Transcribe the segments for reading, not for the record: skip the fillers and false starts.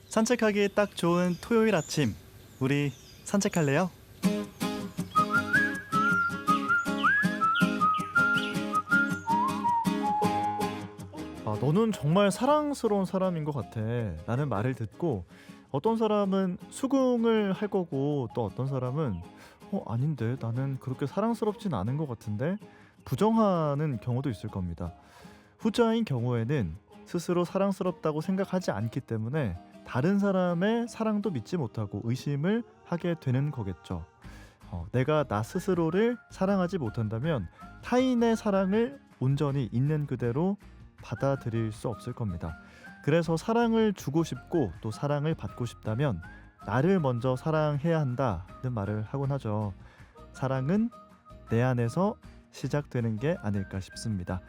산책하기 딱 좋은 토요일 아침, 우리 산책할래요? 너는 정말 사랑스러운 사람인 것 같아. 라는 말을 듣고 어떤 사람은 수긍을 할 거고, 또 어떤 사람은 아닌데 나는 그렇게 사랑스럽진 않은 것 같은데 부정하는 경우도 있을 겁니다. 후자인 경우에는 스스로 사랑스럽다고 생각하지 않기 때문에 다른 사람의 사랑도 믿지 못하고 의심을 하게 되는 거겠죠. 내가 나 스스로를 사랑하지 못한다면 타인의 사랑을 온전히 있는 그대로 받아들일 수 없을 겁니다. 그래서 사랑을 주고 싶고 또 사랑을 받고 싶다면 나를 먼저 사랑해야 한다는 말을 하곤 하죠. 사랑은 내 안에서 시작되는 게 아닐까 싶습니다.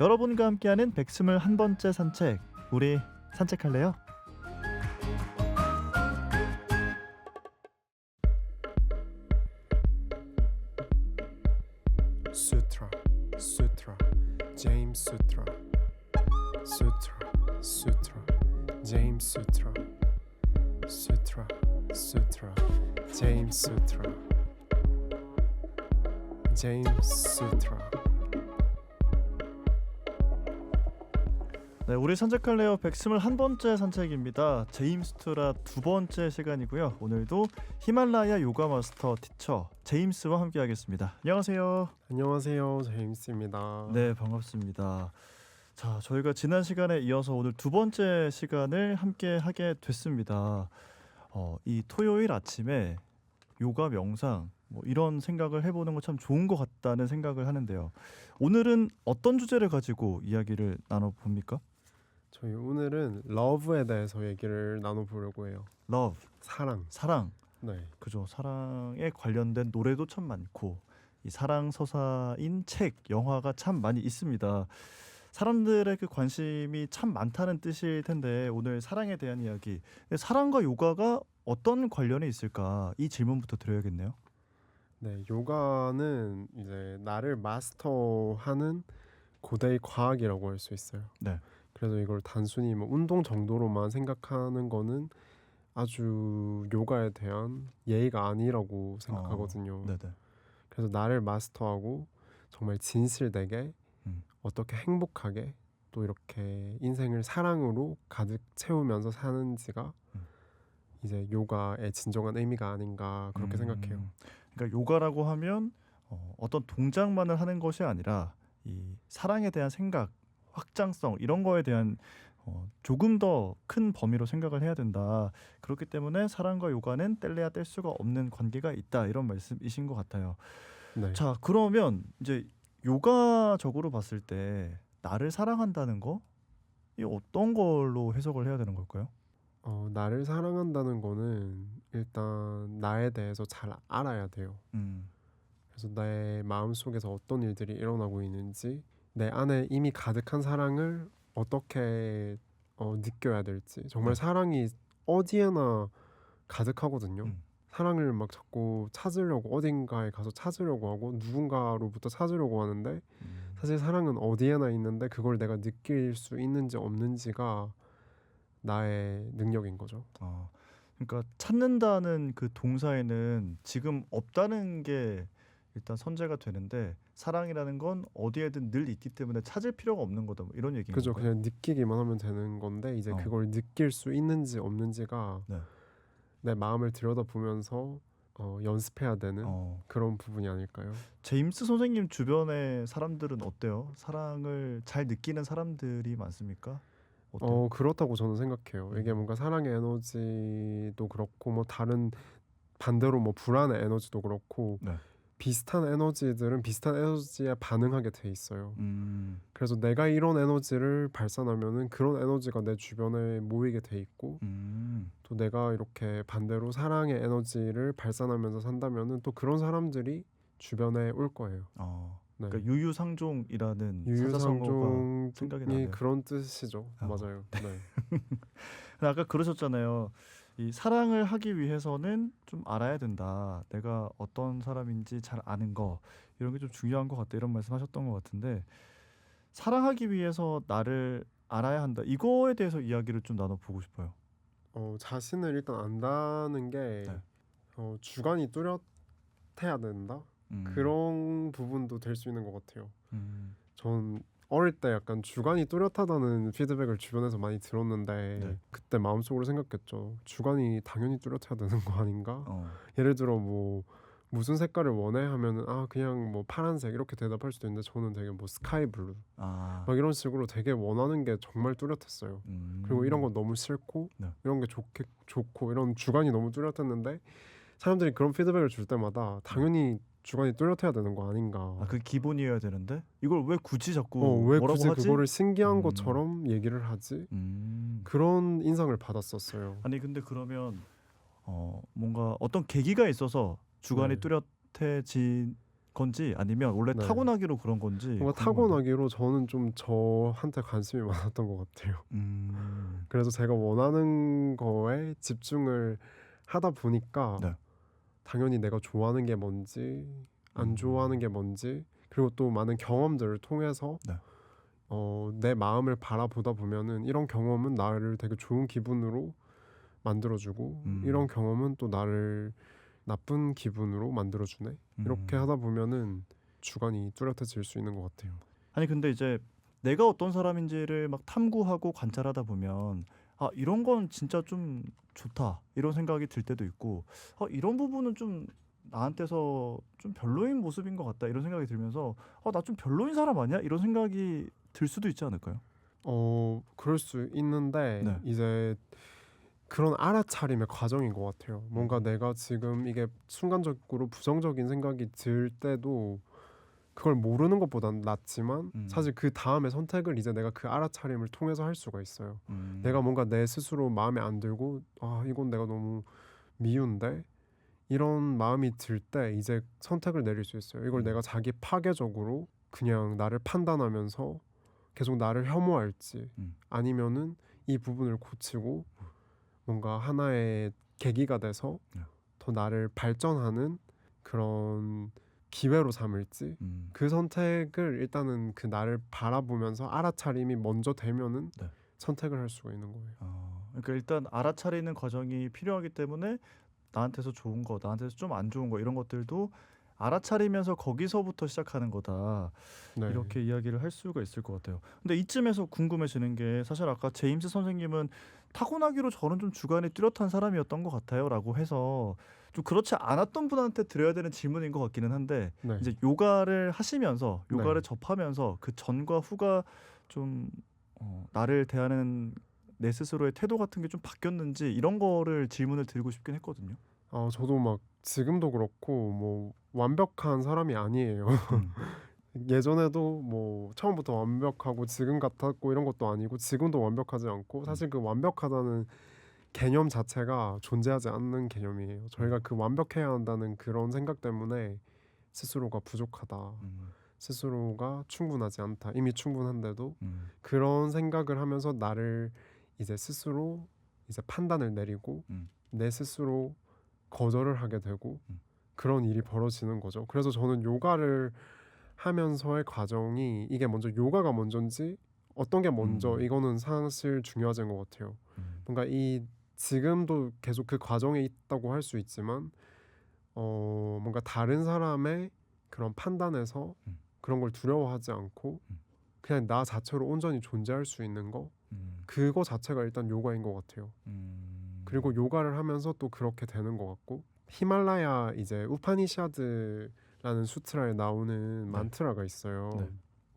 여러분과 함께하는 121번째 산책, 우리 산책할래요? Sutra, Sutra, James Sutra, Sutra, Sutra, James Sutra, Sutra, Sutra, James Sutra, James Sutra. 네, 우리 산책할래요 121번째 산책입니다. 제임스 투라 두 번째 시간이고요. 오늘도 히말라야 요가 마스터 티처 제임스와 함께 하겠습니다. 안녕하세요. 안녕하세요, 제임스입니다. 네, 반갑습니다. 자, 저희가 지난 시간에 이어서 오늘 두 번째 시간을 함께 하게 됐습니다. 이 토요일 아침에 요가 명상 이런 생각을 해보는 거 참 좋은 것 같다는 생각을 하는데요. 오늘은 어떤 주제를 가지고 이야기를 나눠봅니까? 저희 오늘은 러브에 대해서 얘기를 나눠보려고 해요. 러브, 사랑. 네, 그죠. 사랑에 관련된 노래도 참 많고 이 사랑 서사인 책, 영화가 참 많이 있습니다. 사람들의 그 관심이 참 많다는 뜻일 텐데 오늘 사랑에 대한 이야기, 사랑과 요가가 어떤 관련이 있을까? 이 질문부터 드려야겠네요. 네, 요가는 이제 나를 마스터하는 고대의 과학이라고 할 수 있어요. 네. 그래서 이걸 단순히 운동 정도로만 생각하는 거는 아주 요가에 대한 예의가 아니라고 생각하거든요. 네네. 그래서 나를 마스터하고 정말 진실되게 어떻게 행복하게 또 이렇게 인생을 사랑으로 가득 채우면서 사는지가 이제 요가의 진정한 의미가 아닌가 그렇게 생각해요. 그러니까 요가라고 하면 어떤 동작만을 하는 것이 아니라 이 사랑에 대한 생각, 확장성 이런 거에 대한 조금 더 큰 범위로 생각을 해야 된다. 그렇기 때문에 사랑과 요가는 뗄래야 뗄 수가 없는 관계가 있다. 이런 말씀이신 것 같아요. 네. 자, 그러면 이제 요가적으로 봤을 때 나를 사랑한다는 거, 이 어떤 걸로 해석을 해야 되는 걸까요? 나를 사랑한다는 거는 일단 나에 대해서 잘 알아야 돼요. 그래서 내 마음속에서 어떤 일들이 일어나고 있는지, 내 안에 이미 가득한 사랑을 어떻게 느껴야 될지. 정말 사랑이 어디에나 가득하거든요. 사랑을 막 자꾸 찾으려고 어딘가에 가서 찾으려고 하고 누군가로부터 찾으려고 하는데 사실 사랑은 어디에나 있는데 그걸 내가 느낄 수 있는지 없는지가 나의 능력인 거죠. 그러니까 찾는다는 그 동사에는 지금 없다는 게 일단 선제가 되는데 사랑이라는 건 어디에든 늘 있기 때문에 찾을 필요가 없는 거다. 이런 얘기인 그죠. 건가요? 그냥 느끼기만 하면 되는 건데 이제 그걸 느낄 수 있는지 없는지가 네. 내 마음을 들여다보면서 연습해야 되는 그런 부분이 아닐까요? 제임스 선생님 주변의 사람들은 어때요? 사랑을 잘 느끼는 사람들이 많습니까? 어때요? 그렇다고 저는 생각해요. 이게 뭔가 사랑의 에너지도 그렇고 다른 반대로 불안의 에너지도 그렇고 네. 비슷한 에너지들은 비슷한 에너지에 반응하게 돼 있어요. 그래서 내가 이런 에너지를 발산하면은 그런 에너지가 내 주변에 모이게 돼 있고 또 내가 이렇게 반대로 사랑의 에너지를 발산하면서 산다면은 또 그런 사람들이 주변에 올 거예요. 네. 그러니까 유유상종이라는 사자성어가 생각이 유유상종이 나네요. 그런 뜻이죠. 맞아요. 네. 아까 그러셨잖아요. 이 사랑을 하기 위해서는 좀 알아야 된다. 내가 어떤 사람인지 잘 아는 거 이런 게 좀 중요한 것 같다. 이런 말씀하셨던 것 같은데 사랑하기 위해서 나를 알아야 한다. 이거에 대해서 이야기를 좀 나눠보고 싶어요. 자신을 일단 안다는 게 네. 주관이 뚜렷해야 된다. 그런 부분도 될 수 있는 것 같아요. 전 어릴 때 약간 주관이 뚜렷하다는 피드백을 주변에서 많이 들었는데 네. 그때 마음속으로 생각했죠. 주관이 당연히 뚜렷해야 되는 거 아닌가? 어. 예를 들어 뭐 무슨 색깔을 원해 하면은 그냥 뭐 파란색 이렇게 대답할 수도 있는데 저는 되게 뭐 스카이 블루 막 이런 식으로 되게 원하는 게 정말 뚜렷했어요. 그리고 이런 건 너무 싫고 네. 이런 게 좋고 이런 주관이 너무 뚜렷했는데 사람들이 그런 피드백을 줄 때마다 당연히 주관이 뚜렷해야 되는 거 아닌가. 그게 기본이어야 되는데 이걸 왜 굳이 자꾸 왜 뭐라고 굳이 하지? 그거를 신기한 것처럼 얘기를 하지? 그런 인상을 받았었어요. 아니 근데 그러면 뭔가 어떤 계기가 있어서 주관이 네. 뚜렷해진 건지 아니면 원래 네. 타고나기로 그런 건지 뭔가 궁금한데. 타고나기로 저는 좀 저한테 관심이 많았던 것 같아요. 그래서 제가 원하는 거에 집중을 하다 보니까 네. 당연히 내가 좋아하는 게 뭔지 안 좋아하는 게 뭔지 그리고 또 많은 경험들을 통해서 네. 내 마음을 바라보다 보면은 이런 경험은 나를 되게 좋은 기분으로 만들어주고 이런 경험은 또 나를 나쁜 기분으로 만들어주네. 이렇게 하다 보면은 주관이 뚜렷해질 수 있는 것 같아요. 아니 근데 이제 내가 어떤 사람인지를 막 탐구하고 관찰하다 보면 이런 건 진짜 좀 좋다 이런 생각이 들 때도 있고 이런 부분은 좀 나한테서 좀 별로인 모습인 것 같다 이런 생각이 들면서 나 좀 별로인 사람 아니야? 이런 생각이 들 수도 있지 않을까요? 그럴 수 있는데 네. 이제 그런 알아차림의 과정인 것 같아요. 뭔가 내가 지금 이게 순간적으로 부정적인 생각이 들 때도 그걸 모르는 것보단 낫지만 사실 그 다음에 선택을 이제 내가 그 알아차림을 통해서 할 수가 있어요. 내가 뭔가 내 스스로 마음에 안 들고 이건 내가 너무 미운데 이런 마음이 들 때 이제 선택을 내릴 수 있어요. 이걸 내가 자기 파괴적으로 그냥 나를 판단하면서 계속 나를 혐오할지 아니면은 이 부분을 고치고 뭔가 하나의 계기가 돼서 더 나를 발전하는 그런 기회로 삼을지 그 선택을 일단은 그 나를 바라보면서 알아차림이 먼저 되면은 네. 선택을 할 수가 있는 거예요. 그러니까 일단 알아차리는 과정이 필요하기 때문에 나한테서 좋은 거, 나한테서 좀 안 좋은 거 이런 것들도 알아차리면서 거기서부터 시작하는 거다. 네. 이렇게 이야기를 할 수가 있을 것 같아요. 근데 이쯤에서 궁금해지는 게 사실 아까 제임스 선생님은 타고나기로 저는 좀 주관이 뚜렷한 사람이었던 것 같아요라고 해서 좀 그렇지 않았던 분한테 드려야 되는 질문인 것 같기는 한데 네. 이제 요가를 하시면서 요가를 네. 접하면서 그 전과 후가 좀 나를 대하는 내 스스로의 태도 같은 게 좀 바뀌었는지 이런 거를 질문을 드리고 싶긴 했거든요. 저도 막 지금도 그렇고 뭐 완벽한 사람이 아니에요. 예전에도 뭐 처음부터 완벽하고 지금 같았고 이런 것도 아니고 지금도 완벽하지 않고 사실 그 완벽하다는 개념 자체가 존재하지 않는 개념이에요. 저희가 그 완벽해야 한다는 그런 생각 때문에 스스로가 부족하다. 스스로가 충분하지 않다. 이미 충분한데도 그런 생각을 하면서 나를 이제 스스로 이제 판단을 내리고 내 스스로 거절을 하게 되고 그런 일이 벌어지는 거죠. 그래서 저는 요가를 하면서의 과정이 이게 먼저 요가가 먼저인지 어떤 게 먼저 이거는 사실 중요하진 것 같아요. 뭔가 이 지금도 계속 그 과정에 있다고 할 수 있지만 뭔가 다른 사람의 그런 판단에서 그런 걸 두려워하지 않고 그냥 나 자체로 온전히 존재할 수 있는 거 그거 자체가 일단 요가인 것 같아요. 그리고 요가를 하면서 또 그렇게 되는 것 같고 히말라야 이제 우파니샤드라는 수트라에 나오는 만트라가 있어요. 네.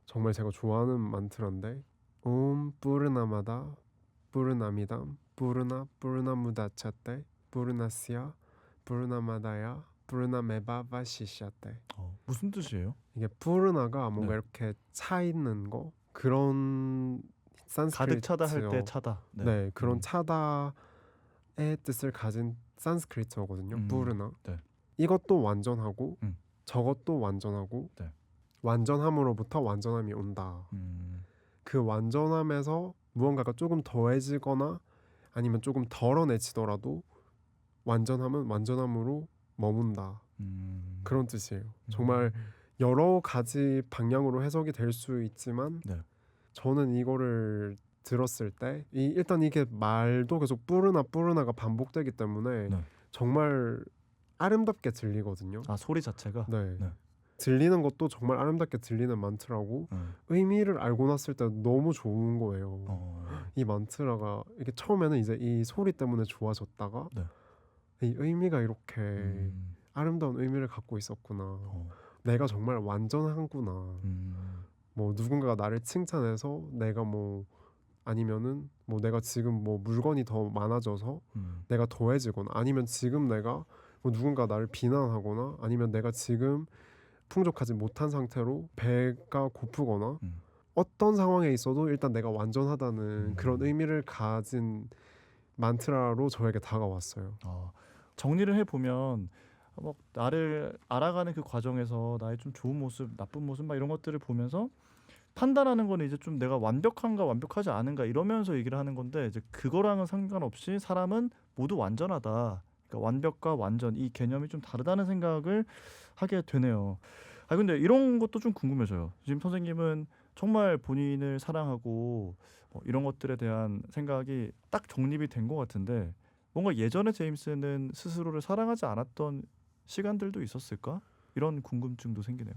정말 제가 좋아하는 만트라인데 옴 뿌르나마다 뿌르나미담 뿌르나 뿌르나무다차떼 뿌르나시아 뿌르나마다야 뿌르나메바바시샤떼. 무슨 뜻이에요? 이게 뿌르나가 뭔가 네. 이렇게 차 있는 거 그런 산스크리트 가득 차다 할 때 차다. 네, 그런 차다의 뜻을 가진 산스크리트어거든요. 뿌르나. 네. 이것도 완전하고 저것도 완전하고 네. 완전함으로부터 완전함이 온다. 그 완전함에서 무언가가 조금 더해지거나 아니면 조금 덜어내지더라도 완전함은 완전함으로 머문다. 그런 뜻이에요. 정말 여러 가지 방향으로 해석이 될 수 있지만 네. 저는 이거를 들었을 때 일단 이게 말도 계속 뿌르나가 반복되기 때문에 네. 정말 아름답게 들리거든요. 아, 소리 자체가. 네. 네. 들리는 것도 정말 아름답게 들리는 만트라고 의미를 알고 났을 때 너무 좋은 거예요. 이 만트라가 이게 처음에는 이제 이 소리 때문에 좋아졌다가 네. 이 의미가 이렇게 아름다운 의미를 갖고 있었구나. 내가 정말 완전한구나. 뭐 누군가가 나를 칭찬해서 내가 뭐 아니면은 뭐 내가 지금 뭐 물건이 더 많아져서 내가 더해지거나 아니면 지금 내가 뭐 누군가 나를 비난하거나 아니면 내가 지금 풍족하지 못한 상태로 배가 고프거나 어떤 상황에 있어도 일단 내가 완전하다는 그런 의미를 가진 만트라로 저에게 다가왔어요. 정리를 해보면 뭐 나를 알아가는 그 과정에서 나의 좀 좋은 모습, 나쁜 모습 막 이런 것들을 보면서 판단하는 거는 이제 좀 내가 완벽한가 완벽하지 않은가 이러면서 얘기를 하는 건데 이제 그거랑은 상관없이 사람은 모두 완전하다. 그러니까 완벽과 완전 이 개념이 좀 다르다는 생각을 하게 되네요. 근데 이런 것도 좀 궁금해져요. 지금 선생님은 정말 본인을 사랑하고 이런 것들에 대한 생각이 딱 정립이 된 것 같은데 뭔가 예전에 제임스는 스스로를 사랑하지 않았던 시간들도 있었을까? 이런 궁금증도 생기네요.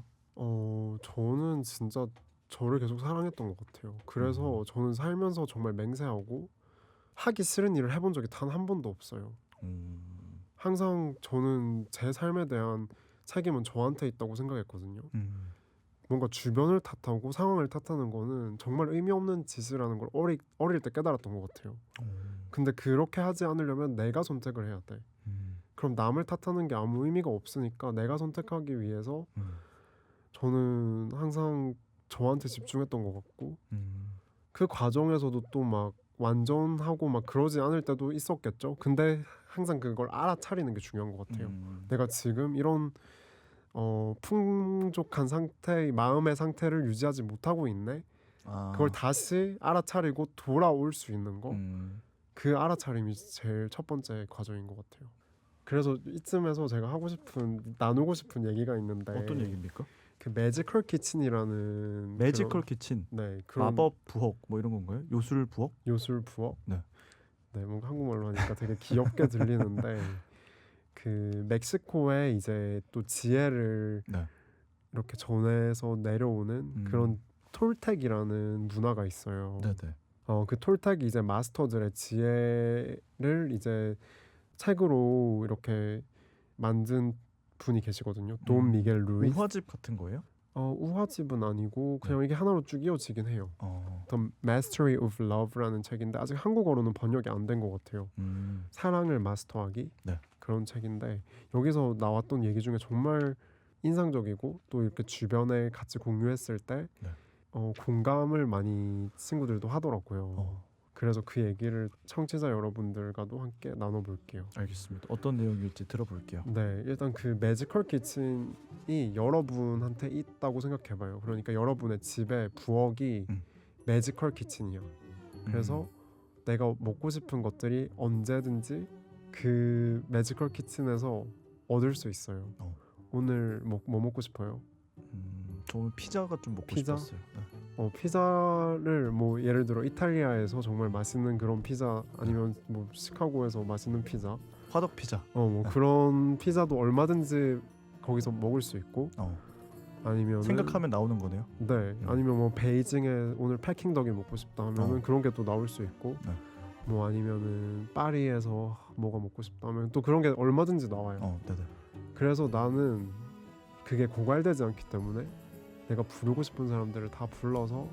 저는 진짜 저를 계속 사랑했던 것 같아요. 그래서 저는 살면서 정말 맹세하고 하기 싫은 일을 해본 적이 단 한 번도 없어요. 항상 저는 제 삶에 대한 책임은 저한테 있다고 생각했거든요. 뭔가 주변을 탓하고 상황을 탓하는 거는 정말 의미 없는 짓이라는 걸 어릴 때 깨달았던 것 같아요. 근데 그렇게 하지 않으려면 내가 선택을 해야 돼. 그럼 남을 탓하는 게 아무 의미가 없으니까 내가 선택하기 위해서 저는 항상 저한테 집중했던 것 같고 그 과정에서도 또 막 완전하고 막 그러지 않을 때도 있었겠죠. 근데 항상 그걸 알아차리는 게 중요한 것 같아요. 내가 지금 이런 풍족한 상태의 마음의 상태를 유지하지 못하고 있네. 그걸 다시 알아차리고 돌아올 수 있는 거. 그 알아차림이 제일 첫 번째 과정인 것 같아요. 그래서 이쯤에서 제가 나누고 싶은 얘기가 있는데 어떤 얘기입니까? 그 매지컬 키친이라는 매지컬 키친, 네, 그런 마법 부엌 뭐 이런 건가요? 요술 부엌? 요술 부엌? 네. 네, 뭔가 한국말로 하니까 되게 귀엽게 들리는데 그 멕시코에 이제 또 지혜를 네. 이렇게 전해서 내려오는 그런 톨텍이라는 문화가 있어요. 네네. 그 톨텍이 이제 마스터들의 지혜를 이제 책으로 이렇게 만든 분이 계시거든요. 돈 미겔 루이스. 우화집 같은 거예요? 우화집은 아니고 그냥 이게 하나로 쭉 이어지긴 해요. The Mastery of Love라는 책인데 아직 한국어로는 번역이 안 된 것 같아요. 사랑을 마스터하기 네. 그런 책인데 여기서 나왔던 얘기 중에 정말 인상적이고 또 이렇게 주변에 같이 공유했을 때 네. 공감을 많이 친구들도 하더라고요. 그래서 그 얘기를 청취자 여러분들과도 함께 나눠볼게요. 알겠습니다. 어떤 내용일지 들어볼게요. 네, 일단 그 매지컬 키친이 여러분한테 있다고 생각해봐요. 그러니까 여러분의 집에 부엌이 매지컬 키친이야. 그래서 내가 먹고 싶은 것들이 언제든지 그 매지컬 키친에서 얻을 수 있어요. 오늘 뭐 먹고 싶어요? 저는 피자가 좀 먹고 피자? 싶었어요. 네. 피자를 뭐 예를 들어 이탈리아에서 정말 맛있는 그런 피자 아니면 뭐 시카고에서 맛있는 피자, 화덕 피자. 뭐 그런 피자도 얼마든지 거기서 먹을 수 있고 아니면 생각하면 나오는 거네요. 네, 아니면 뭐 베이징에 오늘 패킹덕이 먹고 싶다 하면은 그런 게 또 나올 수 있고 뭐 아니면은 파리에서 뭐가 먹고 싶다 하면 또 그런 게 얼마든지 나와요. 네네. 그래서 나는 그게 고갈되지 않기 때문에 내가 부르고 싶은 사람들을 다 불러서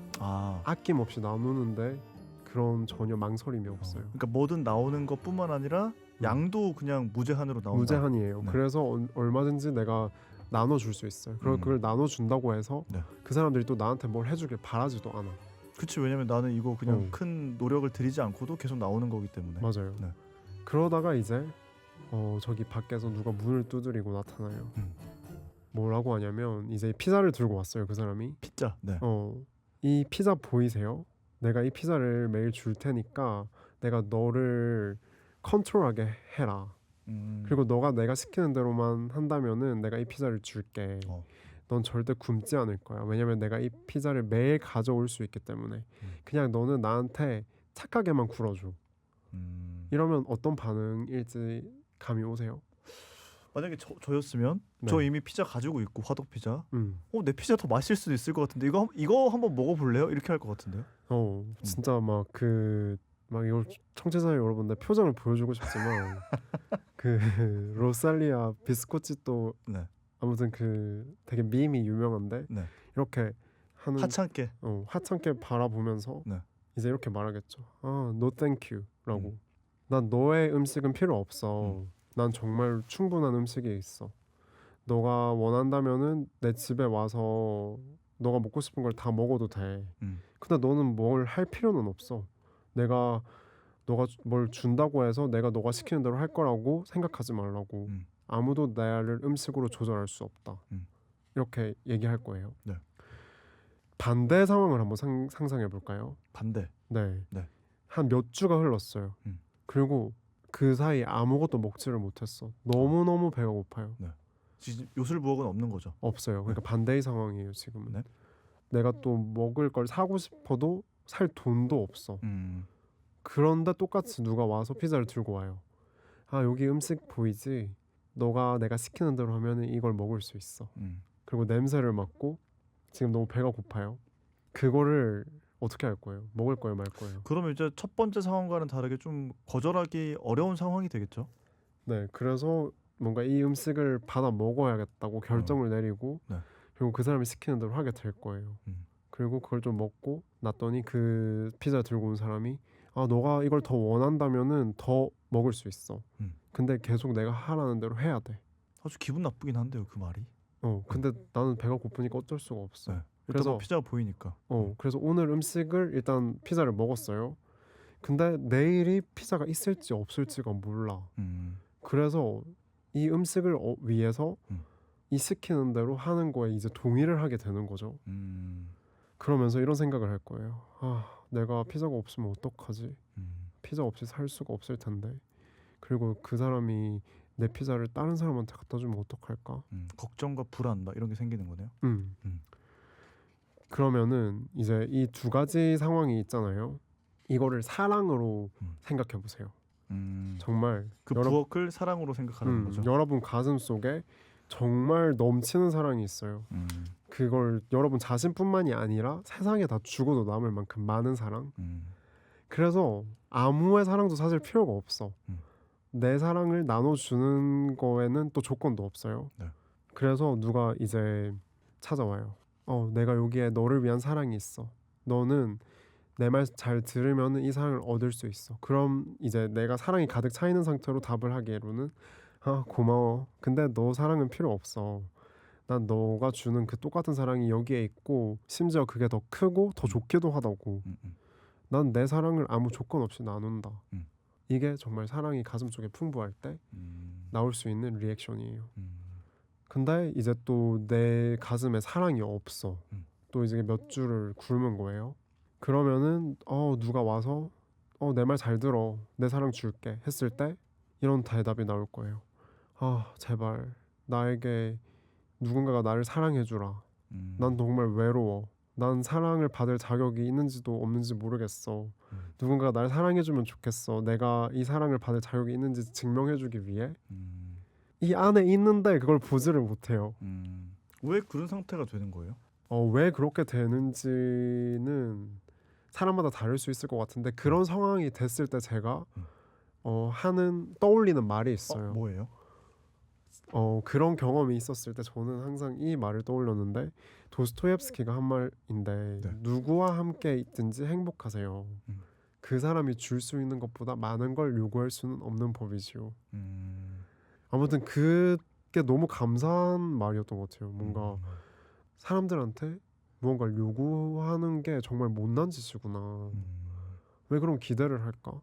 아낌없이 나누는데 그런 전혀 망설임이 없어요. 그러니까 뭐든 나오는 것뿐만 아니라 양도 그냥 무제한으로 나온다. 무제한이에요. 네. 그래서 얼마든지 내가 나눠줄 수 있어요. 그리고 그걸 나눠준다고 해서 그 사람들이 또 나한테 뭘 해주길 바라지도 않아. 그치, 왜냐면 나는 이거 그냥 큰 노력을 들이지 않고도 계속 나오는 거기 때문에. 맞아요. 네. 그러다가 이제 저기 밖에서 누가 문을 두드리고 나타나요. 뭐라고 하냐면 이제 피자를 들고 왔어요. 그 사람이. 피자. 네. 이 피자 보이세요? 내가 이 피자를 매일 줄 테니까 내가 너를 컨트롤하게 해라. 그리고 너가 내가 시키는 대로만 한다면은 내가 이 피자를 줄게. 넌 절대 굶지 않을 거야. 왜냐면 내가 이 피자를 매일 가져올 수 있기 때문에. 그냥 너는 나한테 착하게만 굴어줘. 이러면 어떤 반응일지 감이 오세요? 만약에 저였으면 네. 저 이미 피자 가지고 있고 화덕 피자. 음. 내 피자 더 맛있을 수도 있을 것 같은데 이거 한번 먹어볼래요? 이렇게 할 것 같은데요. 진짜 막 이걸 청취자 여러분들 표정을 보여주고 싶지만 그 로살리아 비스코치또 네. 아무튼 그 되게 밈이 유명한데 네. 이렇게 하는 하찮게. 하찮게 바라보면서 네. 이제 이렇게 말하겠죠. no thank you라고. 난 너의 음식은 필요 없어. 난 정말 충분한 음식이 있어. 너가 원한다면은 내 집에 와서 너가 먹고 싶은 걸 다 먹어도 돼. 근데 너는 뭘 할 필요는 없어. 너가 뭘 준다고 해서 내가 너가 시키는 대로 할 거라고 생각하지 말라고. 아무도 나를 음식으로 조절할 수 없다. 이렇게 얘기할 거예요. 네. 반대 상황을 한번 상상해 볼까요? 반대. 네. 네. 한 몇 주가 흘렀어요. 그리고 그 사이 아무것도 먹지를 못했어. 너무너무 배가 고파요. 네. 지금 요술부엌은 없는 거죠. 없어요. 그러니까 반대의 상황이에요 지금은. 네. 내가 또 먹을 걸 사고 싶어도 살 돈도 없어. 그런데 똑같이 누가 와서 피자를 들고 와요. 여기 음식 보이지? 너가 내가 시키는 대로 하면 이걸 먹을 수 있어. 그리고 냄새를 맡고 지금 너무 배가 고파요. 그거를 어떻게 할 거예요? 먹을 거예요, 말 거예요? 그러면 이제 첫 번째 상황과는 다르게 좀 거절하기 어려운 상황이 되겠죠. 네, 그래서 뭔가 이 음식을 받아 먹어야겠다고 결정을 내리고 네. 그리고 그 사람이 시키는 대로 하게 될 거예요. 그리고 그걸 좀 먹고 났더니 그 피자 들고 온 사람이 너가 이걸 더 원한다면은 더 먹을 수 있어. 근데 계속 내가 하라는 대로 해야 돼. 아주 기분 나쁘긴 한데요, 그 말이. 근데 나는 배가 고프니까 어쩔 수가 없어. 네. 그래서 피자가 보이니까. 그래서 오늘 음식을 일단 피자를 먹었어요. 근데 내일이 피자가 있을지 없을지가 몰라. 그래서 이 음식을 위해서 이 시키는 대로 하는 거에 이제 동의를 하게 되는 거죠. 그러면서 이런 생각을 할 거예요. 내가 피자가 없으면 어떡하지? 피자 없이 살 수가 없을 텐데. 그리고 그 사람이 내 피자를 다른 사람한테 갖다 주면 어떡할까? 걱정과 불안 막 이런 게 생기는 거네요. 그러면은 이제 이 두 가지 상황이 있잖아요. 이거를 사랑으로 생각해 보세요. 정말 그 부엌을 사랑으로 생각하는 거죠. 여러분 가슴 속에 정말 넘치는 사랑이 있어요. 그걸 여러분 자신뿐만이 아니라 세상에 다 죽어도 남을 만큼 많은 사랑. 그래서 아무의 사랑도 사실 필요가 없어. 내 사랑을 나눠주는 거에는 또 조건도 없어요. 네. 그래서 누가 이제 찾아와요. 내가 여기에 너를 위한 사랑이 있어. 너는 내 말 잘 들으면 이 사랑을 얻을 수 있어. 그럼 이제 내가 사랑이 가득 차 있는 상태로 답을 하기로는 고마워. 근데 너 사랑은 필요 없어. 난 너가 주는 그 똑같은 사랑이 여기에 있고 심지어 그게 더 크고 더 좋기도 하다고. 난 내 사랑을 아무 조건 없이 나눈다. 이게 정말 사랑이 가슴 속에 풍부할 때 나올 수 있는 리액션이에요. 근데 이제 또 내 가슴에 사랑이 없어. 또 이제 몇 주를 굶은 거예요. 그러면은 누가 와서 내 말 잘 들어. 내 사랑 줄게 했을 때 이런 대답이 나올 거예요. 제발 나에게 누군가가 나를 사랑해주라. 난 정말 외로워. 난 사랑을 받을 자격이 있는지도 없는지 모르겠어. 누군가가 날 사랑해주면 좋겠어. 내가 이 사랑을 받을 자격이 있는지 증명해주기 위해 이 안에 있는데 그걸 보지를 못해요. 왜 그런 상태가 되는 거예요? 왜 그렇게 되는지는 사람마다 다를 수 있을 것 같은데 그런 상황이 됐을 때 제가 떠올리는 말이 있어요. 뭐예요? 그런 경험이 있었을 때 저는 항상 이 말을 떠올렸는데 도스토옙스키가 한 말인데 네. 누구와 함께 있든지 행복하세요. 그 사람이 줄 수 있는 것보다 많은 걸 요구할 수는 없는 법이지요. 아무튼 그게 너무 감사한 말이었던 것 같아요. 뭔가 사람들한테 무언가를 요구하는 게 정말 못난 짓이구나. 왜 그런 기대를 할까?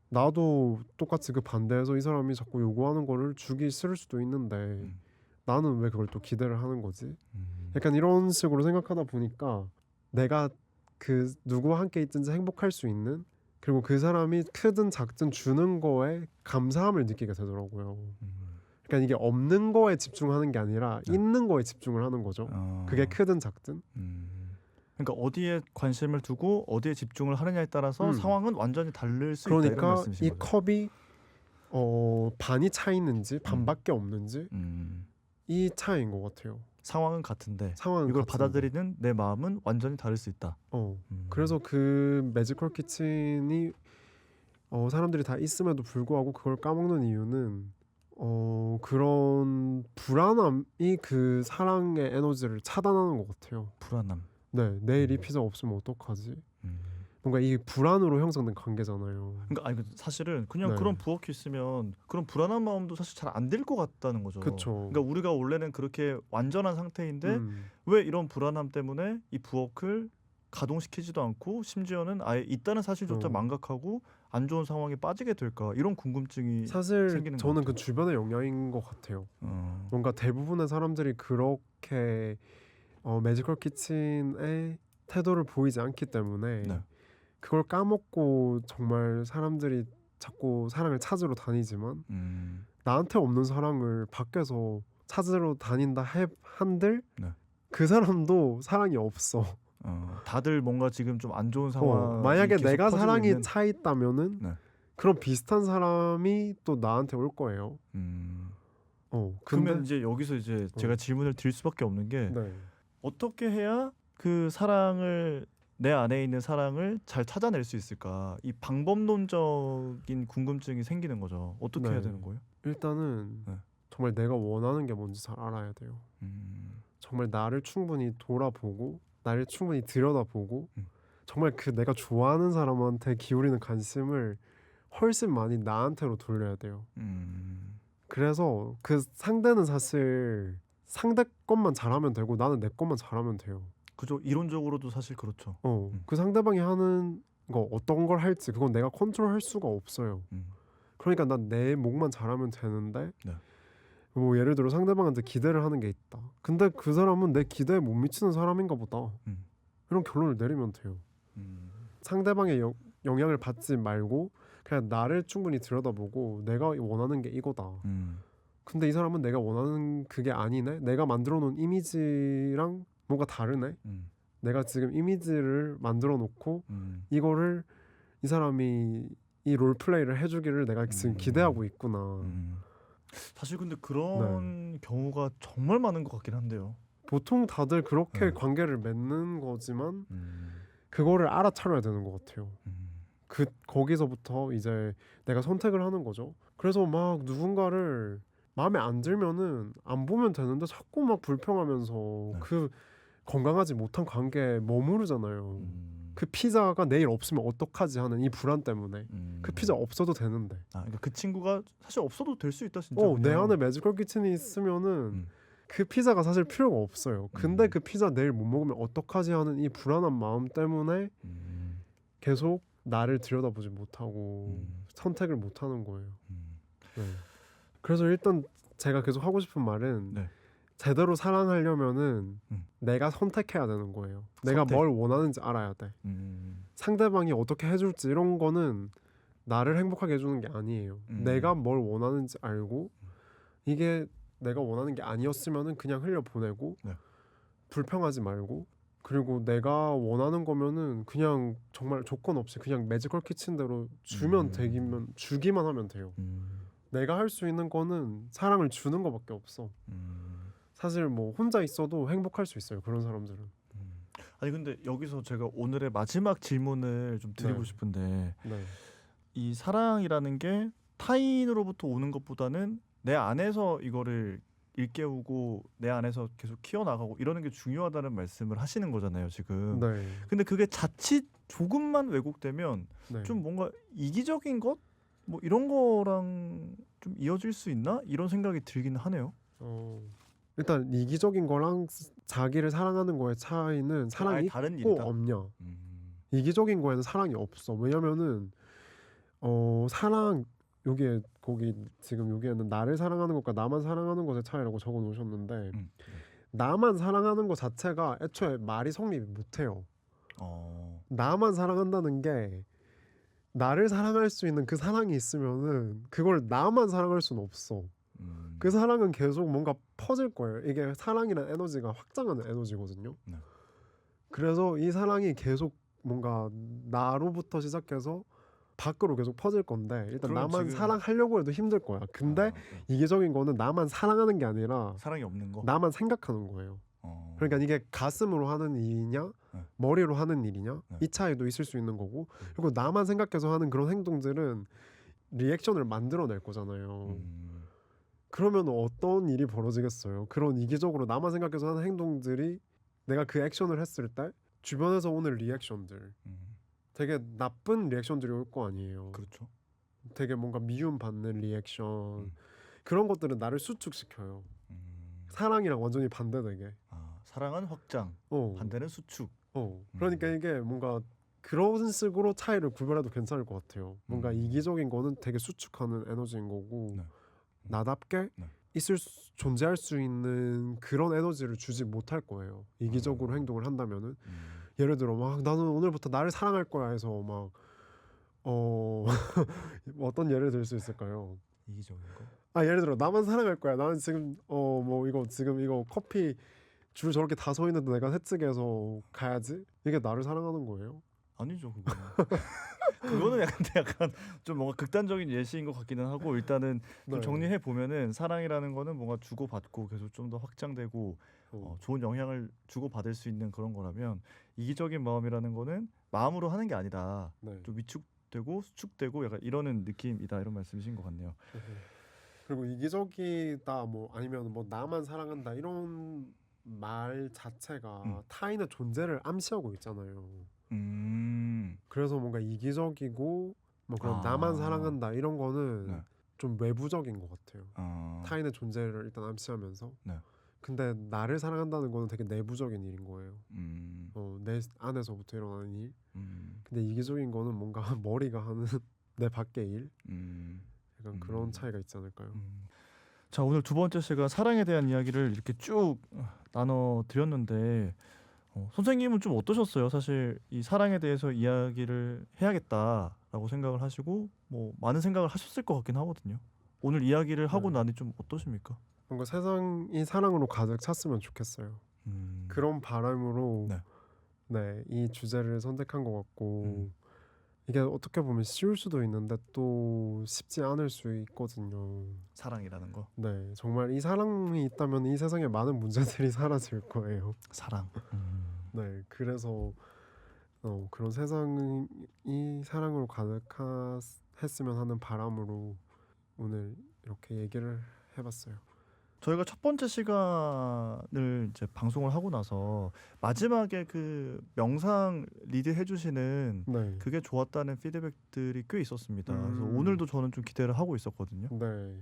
나도 똑같이 그 반대해서 이 사람이 자꾸 요구하는 거를 주기 싫을 수도 있는데 나는 왜 그걸 또 기대를 하는 거지? 약간 이런 식으로 생각하다 보니까 내가 그 누구와 함께 있든지 행복할 수 있는 그리고 그 사람이 크든 작든 주는 거에 감사함을 느끼게 되더라고요. 그러니까 이게 없는 거에 집중하는 게 아니라 네. 있는 거에 집중을 하는 거죠. 그게 크든 작든. 그러니까 어디에 관심을 두고 어디에 집중을 하느냐에 따라서 상황은 완전히 다를 수 있다 이런 그러니까 말씀이신 이 거죠. 컵이 반이 차 있는지 반밖에 없는지 이 차이인 것 같아요. 상황은 같은데 상황은 이걸 같은데. 받아들이는 내 마음은 완전히 다를 수 있다. 그래서 그 매지컬 키친이 사람들이 다 있음에도 불구하고 그걸 까먹는 이유는 그런 불안함이 그 사랑의 에너지를 차단하는 것 같아요. 불안함. 네, 내일 이 피자 없으면 어떡하지? 뭔가 이 불안으로 형성된 관계잖아요. 그러니까 아니 사실은 그냥 네. 그런 부엌이 있으면 그런 불안한 마음도 사실 잘 안 들 것 같다는 거죠. 그쵸. 그러니까 우리가 원래는 그렇게 완전한 상태인데 왜 이런 불안함 때문에 이 부엌을 가동시키지도 않고 심지어는 아예 있다는 사실조차 망각하고 안 좋은 상황에 빠지게 될까 이런 궁금증이 사실 생기는 것 저는 같아요. 그 주변의 영향인 것 같아요. 뭔가 대부분의 사람들이 그렇게 매지컬 키친의 태도를 보이지 않기 때문에 네. 그걸 까먹고 정말 사람들이 자꾸 사랑을 찾으러 다니지만 나한테 없는 사랑을 밖에서 찾으러 다닌다 한들 네. 그 사람도 사랑이 없어. 다들 뭔가 지금 좀 안 좋은 상황. 만약에 내가 퍼지고 사랑이 있는... 차 있다면은 네. 그런 비슷한 사람이 또 나한테 올 거예요. 그러면 이제 여기서 이제 제가 질문을 드릴 수밖에 없는 게 네. 어떻게 해야 그 사랑을 내 안에 있는 사랑을 잘 찾아낼 수 있을까? 이 방법론적인 궁금증이 생기는 거죠. 어떻게 해야 되는 거예요? 일단은 네. 정말 내가 원하는 게 뭔지 잘 알아야 돼요. 정말 나를 충분히 돌아보고 나를 충분히 들여다보고 정말 그 내가 좋아하는 사람한테 기울이는 관심을 훨씬 많이 나한테로 돌려야 돼요. 그래서 그 상대는 사실 상대 것만 잘하면 되고 나는 내 것만 잘하면 돼요. 그죠. 이론적으로도 사실 그렇죠. 그 상대방이 하는 거 어떤 걸 할지 그건 내가 컨트롤할 수가 없어요. 그러니까 난 내 몫만 잘하면 되는데 네. 뭐 예를 들어 상대방한테 기대를 하는 게 있다. 근데 그 사람은 내 기대에 못 미치는 사람인가 보다. 이런 결론을 내리면 돼요. 상대방의 영향을 받지 말고 그냥 나를 충분히 들여다보고 내가 원하는 게 이거다. 근데 이 사람은 내가 원하는 그게 아니네. 내가 만들어 놓은 이미지랑 뭔가 다르네. 내가 지금 이미지를 만들어 놓고 이거를 이 사람이 이 롤플레이를 해주기를 내가 지금 기대하고 있구나. 사실 근데 그런 경우가 정말 많은 것 같긴 한데요. 보통 다들 그렇게 관계를 맺는 거지만 그거를 알아차려야 되는 것 같아요. 거기서부터 이제 내가 선택을 하는 거죠. 그래서 막 누군가를 마음에 안 들면은 안 보면 되는데 자꾸 막 불평하면서 그 건강하지 못한 관계에 머무르잖아요. 그 피자가 내일 없으면 어떡하지 하는 이 불안 때문에 그 피자 없어도 되는데 그러니까 그 친구가 사실 없어도 될 수 있다 진짜. 내 안에 매지컬 키친이 있으면은 그 피자가 사실 필요가 없어요. 근데 그 피자 내일 못 먹으면 어떡하지 하는 이 불안한 마음 때문에 계속 나를 들여다보지 못하고 선택을 못하는 거예요. 그래서 일단 제가 계속 하고 싶은 말은 제대로 사랑하려면은 내가 선택해야 되는 거예요. 내가 뭘 원하는지 알아야 돼. 상대방이 어떻게 해줄지 이런 거는 나를 행복하게 해주는 게 아니에요. 내가 뭘 원하는지 알고 이게 내가 원하는 게 아니었으면은 그냥 흘려보내고 불평하지 말고 그리고 내가 원하는 거면은 그냥 정말 조건 없이 그냥 매지컬 키친대로 주면 되기면 주기만 하면 돼요. 내가 할 수 있는 거는 사랑을 주는 거밖에 없어. 사실 뭐 혼자 있어도 행복할 수 있어요. 그런 사람들은. 아니 근데 여기서 제가 오늘의 마지막 질문을 좀 드리고 싶은데 이 사랑이라는 게 타인으로부터 오는 것보다는 내 안에서 이거를 일깨우고 내 안에서 계속 키워나가고 이러는 게 중요하다는 말씀을 하시는 거잖아요 지금. 근데 그게 자칫 조금만 왜곡되면 좀 뭔가 이기적인 것? 뭐 이런 거랑 좀 이어질 수 있나? 이런 생각이 들기는 하네요. 일단 이기적인 거랑 자기를 사랑하는 거의 차이는 사랑이 다른 있고 일이다? 없냐. 이기적인 거에는 사랑이 없어. 왜냐면은 사랑 거기 지금 여기에는 나를 사랑하는 것과 나만 사랑하는 것의 차이라고 적어 놓으셨는데 나만 사랑하는 것 자체가 애초에 말이 성립이 못해요. 나만 사랑한다는 게 나를 사랑할 수 있는 그 사랑이 있으면은 그걸 나만 사랑할 수는 없어. 그 사랑은 계속 뭔가 퍼질 거예요. 이게 사랑이란 에너지가 확장하는 에너지거든요. 네. 그래서 이 사랑이 계속 뭔가 나로부터 시작해서 밖으로 계속 퍼질 건데 일단 그러면 나만 지금- 사랑하려고 해도 힘들 거야. 근데 이기적인 거는 나만 사랑하는 게 아니라 사랑이 없는 거. 나만 생각하는 거예요. 그러니까 이게 가슴으로 하는 일이냐 네. 머리로 하는 일이냐 네. 이 차이도 있을 수 있는 거고 그리고 나만 생각해서 하는 그런 행동들은 리액션을 만들어낼 거잖아요. 그러면 어떤 일이 벌어지겠어요? 그런 이기적으로 나만 생각해서 하는 행동들이 내가 그 액션을 했을 때 주변에서 오는 리액션들 되게 나쁜 리액션들이 올 거 아니에요. 그렇죠. 되게 뭔가 미움받는 리액션 그런 것들은 나를 수축시켜요. 사랑이랑 완전히 반대되게. 사랑은 확장, 반대는 수축. 그러니까 이게 뭔가 그런 식으로 차이를 구별해도 괜찮을 것 같아요. 뭔가 이기적인 거는 되게 수축하는 에너지인 거고 네. 나답게 네. 존재할 수 있는 그런 에너지를 주지 못할 거예요. 이기적으로 행동을 한다면은 예를 들어 막 나는 오늘부터 나를 사랑할 거야 해서 막 어떤 예를 들 수 있을까요? 이기적인 거. 예를 들어 나만 사랑할 거야. 나는 지금 뭐 이거 지금 이거 커피 줄 저렇게 다 서 있는데 내가 새쪽에서 가야지. 이게 나를 사랑하는 거예요? 아니죠, 그거는. 그거는 약간 좀 뭔가 극단적인 예시인 것 같기는 하고 일단은 좀 네. 정리해 보면은 사랑이라는 거는 뭔가 주고 받고 계속 좀 더 확장되고 좋은 영향을 주고 받을 수 있는 그런 거라면 이기적인 마음이라는 거는 마음으로 하는 게 아니다. 네. 좀 위축되고 수축되고 약간 이러는 느낌이다 이런 말씀이신 것 같네요. 그리고 이기적이다 뭐 아니면 뭐 나만 사랑한다 이런 말 자체가 타인의 존재를 암시하고 있잖아요. 그래서 뭔가 이기적이고 뭐 그런 나만 사랑한다 이런 거는 네. 좀 외부적인 것 같아요. 타인의 존재를 일단 암시하면서. 네. 근데 나를 사랑한다는 거는 되게 내부적인 일인 거예요. 내 안에서부터 일어나는 일. 근데 이기적인 거는 뭔가 머리가 하는 내 밖의 일. 약간 그런 차이가 있지 않을까요? 자, 오늘 두 번째 시간 사랑에 대한 이야기를 이렇게 쭉 나눠 드렸는데 선생님은 좀 어떠셨어요? 사실 이 사랑에 대해서 이야기를 해야겠다라고 생각을 하시고 뭐 많은 생각을 하셨을 것 같긴 하거든요. 오늘 이야기를 하고 나니 좀 어떠십니까? 뭔가 세상이 사랑으로 가득 찼으면 좋겠어요. 그런 바람으로 네. 이 주제를 선택한 것 같고 이게 어떻게 보면 쉬울 수도 있는데 또 쉽지 않을 수 있거든요. 사랑이라는 거. 네, 정말 이 사랑이 있다면 이 세상에 많은 문제들이 사라질 거예요. 사랑. 네, 그래서 그런 세상이 사랑으로 가득했으면 하는 바람으로 오늘 이렇게 얘기를 해봤어요. 저희가 첫 번째 시간을 이제 방송을 하고 나서 마지막에 그 명상 리드 해주시는 네, 그게 좋았다는 피드백들이 꽤 있었습니다. 그래서 오늘도 저는 좀 기대를 하고 있었거든요. 네.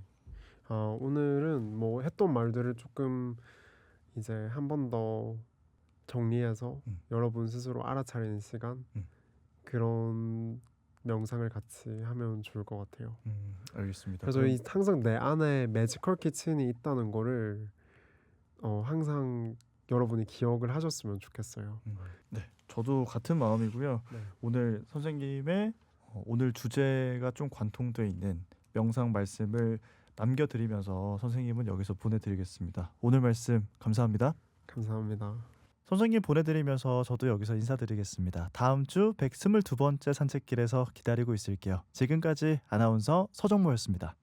오늘은 뭐 했던 말들을 조금 이제 한 번 더 정리해서 여러분 스스로 알아차리는 시간 그런 명상을 같이 하면 좋을 것 같아요. 알겠습니다. 그래서 항상 내 안에 매지컬 키친이 있다는 거를 항상 여러분이 기억을 하셨으면 좋겠어요. 네, 저도 같은 마음이고요. 네. 오늘 선생님의 오늘 주제가 좀 관통돼 있는 명상 말씀을 남겨드리면서 선생님은 여기서 보내드리겠습니다. 오늘 말씀 감사합니다. 감사합니다. 선생님 보내드리면서 저도 여기서 인사드리겠습니다. 다음 주 122번째 산책길에서 기다리고 있을게요. 지금까지 아나운서 서정모였습니다.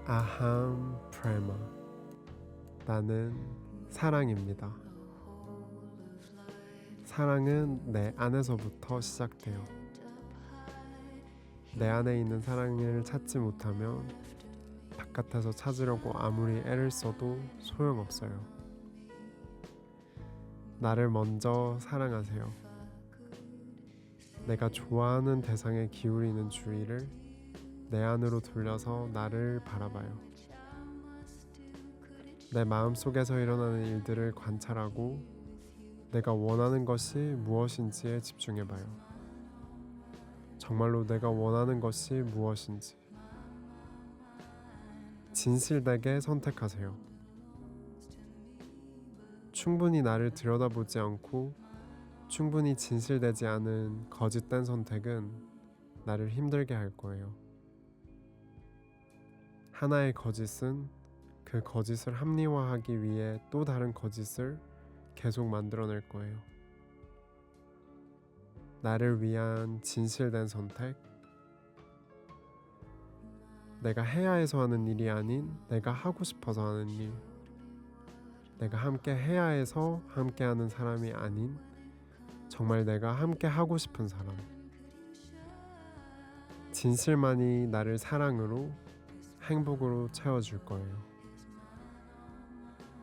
아함 프레마 나는 사랑입니다. 사랑은 내 안에서부터 시작돼요. 내 안에 있는 사랑을 찾지 못하면 바깥에서 찾으려고 아무리 애를 써도 소용없어요. 나를 먼저 사랑하세요. 내가 좋아하는 대상에 기울이는 주의를 내 안으로 돌려서 나를 바라봐요. 내 마음속에서 일어나는 일들을 관찰하고 내가 원하는 것이 무엇인지에 집중해봐요. 정말로 내가 원하는 것이 무엇인지 진실되게 선택하세요. 충분히 나를 들여다보지 않고 충분히 진실되지 않은 거짓된 선택은 나를 힘들게 할 거예요. 하나의 거짓은 그 거짓을 합리화하기 위해 또 다른 거짓을 계속 만들어낼 거예요. 나를 위한 진실된 선택, 내가 해야 해서 하는 일이 아닌 내가 하고 싶어서 하는 일, 내가 함께 해야 해서 함께 하는 사람이 아닌 정말 내가 함께 하고 싶은 사람. 진실만이 나를 사랑으로, 행복으로 채워줄 거예요.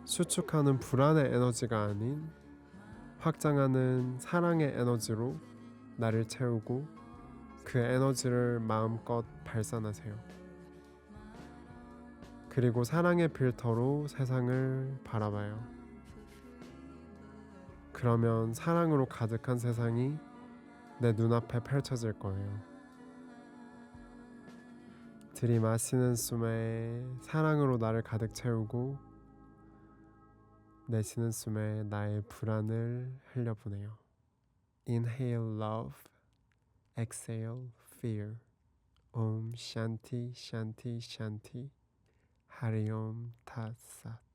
수축하는 불안의 에너지가 아닌 확장하는 사랑의 에너지로 나를 채우고 그 에너지를 마음껏 발산하세요. 그리고 사랑의 필터로 세상을 바라봐요. 그러면 사랑으로 가득한 세상이 내 눈앞에 펼쳐질 거예요. 들이마시는 숨에 사랑으로 나를 가득 채우고 내쉬는 숨에 나의 불안을 흘려보내요. Inhale love, exhale fear. Om Shanti Shanti Shanti. Hari Om Tat Sat.